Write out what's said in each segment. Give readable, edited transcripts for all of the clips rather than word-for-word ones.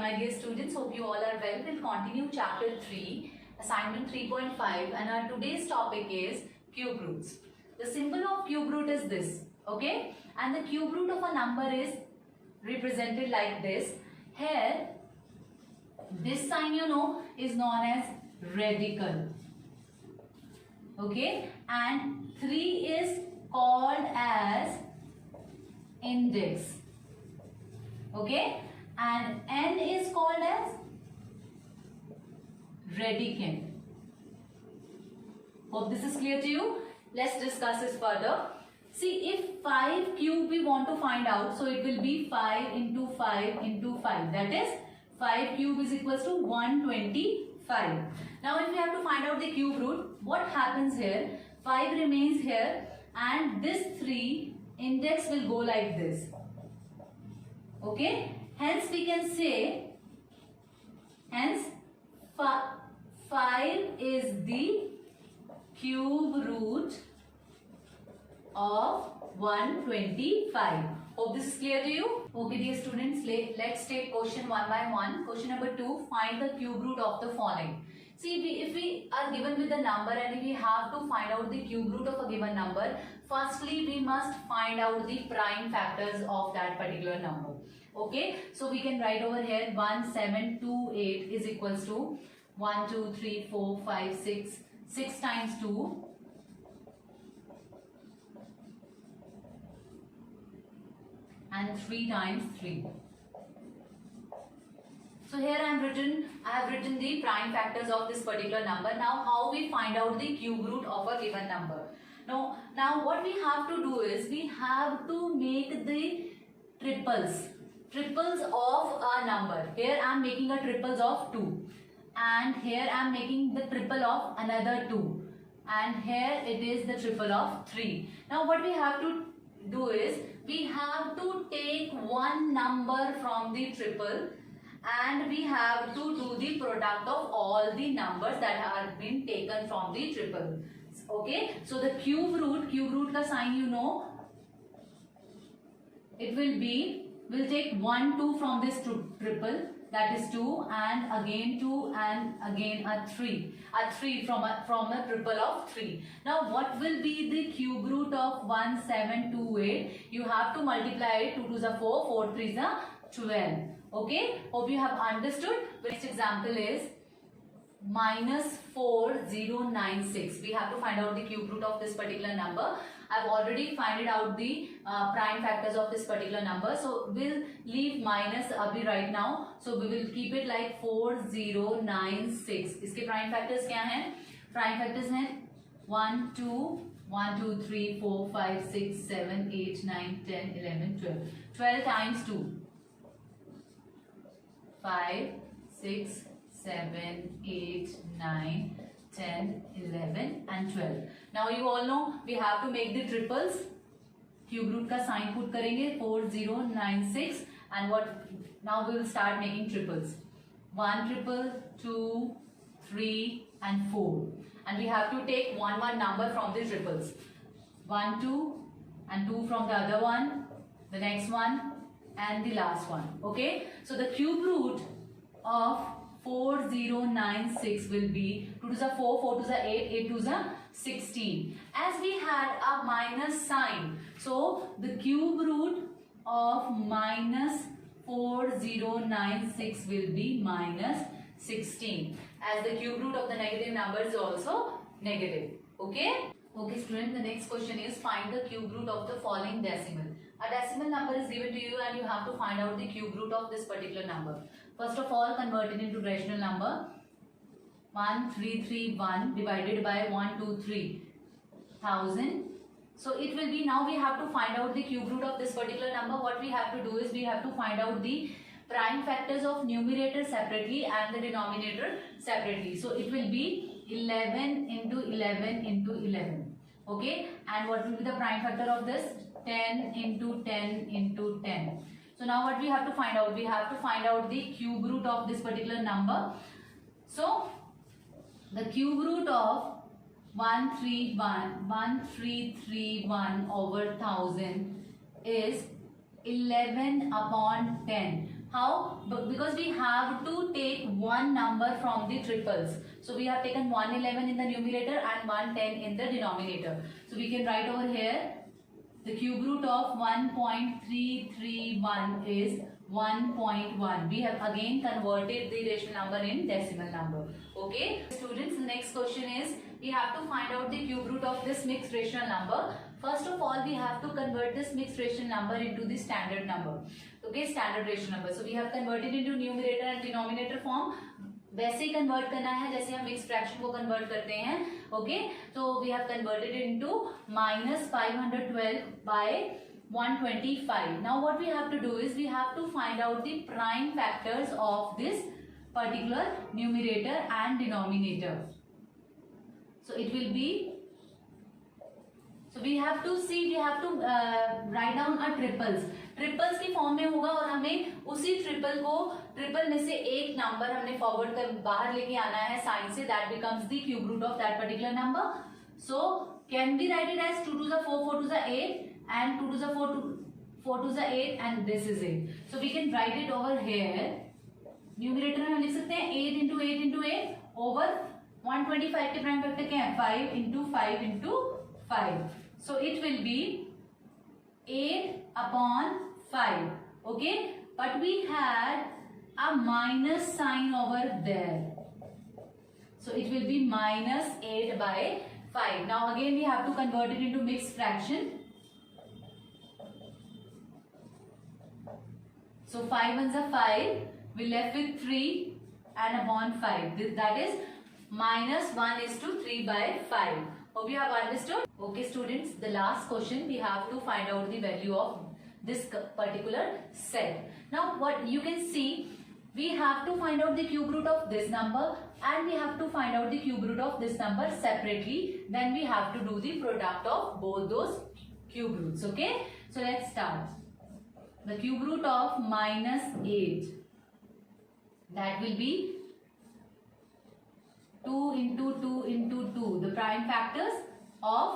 my dear students, hope you all are well. We'll continue chapter 3, assignment 3.5, and our today's topic is cube roots. The symbol of cube root is this, okay? And the cube root of a number is represented like this. Here, this sign is known as radical, okay? And 3 is called as index, okay? And n is called as radicand. Hope this is clear to you. Let's discuss this further. See, if 5 cube we want to find out, so it will be 5 into 5 into 5. That is, 5 cube is equals to 125. Now, if we have to find out the cube root, what happens here? 5 remains here and this 3 index will go like this. Okay? Hence, we can say, 5 is the cube root of 125. Hope this is clear to you. Okay, dear students, let's take question one by one. Question number 2, find the cube root of the following. See, if we are given with a number and we have to find out the cube root of a given number, firstly we must find out the prime factors of that particular number. Okay, so we can write over here 1728 is equals to 1, 2, 3, 4, 5, 6. 6 times 2. And 3 times 3. So here I have written the prime factors of this particular number. Now how we find out the cube root of a given number? Now what we have to do is we have to make the triples of a number. Here I am making a triples of 2. And here I am making the triple of another 2. And here it is the triple of 3. Now what we have to do is we have to take one number from the triple and we have to do the product of all the numbers that have been taken from the triple. Okay, so the cube root ka sign it will be, we'll take 1 2 from this triple, that is 2, and again 2 and again a 3 from a triple of 3. Now what will be the cube root of 1728? You have to multiply it. 2 2s are 4, 4 3s are 12. Okay, hope you have understood. Next example is minus 4096. We have to find out the cube root of this particular number. I've already found out the prime factors of this particular number. So we'll leave minus abhi right now. So we will keep it like 4096. इसके prime factors क्या हैं? Prime factors हैं 1 2 1 2 3 4 5 6 7 8 9 10 11 12. 12 times 2. 5 6 7 8 9 10 11 and 12. Now you all know we have to make the triples. Cube root का sign put करेंगे 4096 and what? Now we will start making triples. 1 triple, 2, 3 and 4. And we have to take one number from the triples. 1 2 and 2 from the other one, the next one and the last one. Okay, so the cube root of 4096 will be 2 2s are 4, 4 2s are 8, 8 2s are 16. As we had a minus sign, so the cube root of minus 4096 will be minus 16. As the cube root of the negative number is also negative. Okay? Okay student, the next question is find the cube root of the following decimal. A decimal number is given to you and you have to find out the cube root of this particular number. First of all, convert it into rational number. 1331 divided by 123 thousand. So it will be, now we have to find out the cube root of this particular number. What we have to do is we have to find out the prime factors of numerator separately and the denominator separately. So it will be 11 into 11 into 11. Okay, and what will be the prime factor of this? 10 into 10 into 10. So now what we have to find out? We have to find out the cube root of this particular number. So the cube root of 1331 over 1000 is 11 upon 10. How? Because we have to take one number from the triples. So we have taken 111 in the numerator and 110 in the denominator. So we can write over here the cube root of 1.331 is 1.1. We have again converted the rational number in decimal number. Okay, students, the next question is we have to find out the cube root of this mixed rational number. First of all, we have to convert this mixed rational number into the standard number. Okay, standard rational number. So we have converted into numerator and denominator form. वैसे ही convert करना है जैसे हम mix fraction को convert करते हैं. Okay, तो we have converted into -512 by 125. Now what we have to do is we have to find out the prime factors of this particular numerator and denominator. So it will be, so we have to write down a triples. Triples की form में होगा और हमें उसी triple में से एक number हमने फॉरवर्ड कर बाहर लेके आना है साइन से. That becomes the cube root of that particular number. So can be write it as 2 to the 4, 4 to the 8 and 2 to the 4 to the 8 and this is it. So we can write it over here. Numerator में हम लिख सकते हैं 8 into 8 into 8 over 125 के prime factor क्या है 5 into 5 into 5. So it will be 8 upon 5. Okay, but we had a minus sign over there, so it will be -8 by 5. Now again we have to convert it into mixed fraction. So 5 ones are 5. We left with 3 and upon 5. That is -1:3 by 5. Hope you have understood. Okay students, the last question we have to find out the value of this particular set. Now what you can see, we have to find out the cube root of this number and we have to find out the cube root of this number separately. Then we have to do the product of both those cube roots. Okay, so let's start. The cube root of -8, that will be 2 into 2 into 2. The prime factors of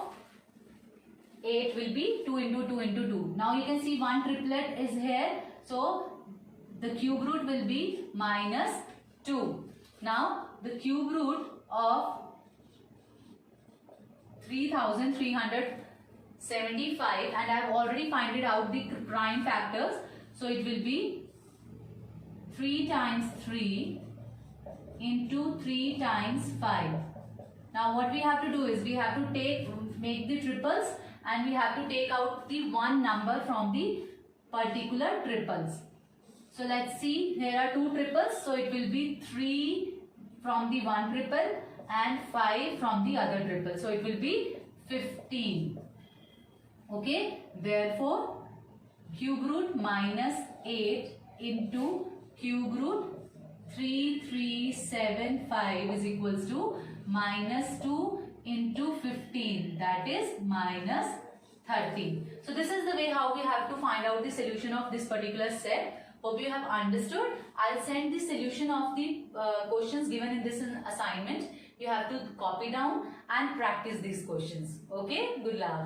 8 will be 2 into 2 into 2. Now you can see one triplet is here. So the cube root will be -2. Now the cube root of 3375, and I have already found out the prime factors. So it will be 3 times 3 into 3 times 5. Now what we have to do is we have to make the triples and we have to take out the one number from the particular triples. So let's see, there are two triples, so it will be 3 from the one triple and 5 from the other triple. So it will be 15. Okay, therefore cube root -8 into cube root 3375 is equals to -2 into 15, that is -30. So this is the way how we have to find out the solution of this particular set. Hope you have understood. I'll send the solution of the questions given in this assignment. You have to copy down and practice these questions. Okay, good luck.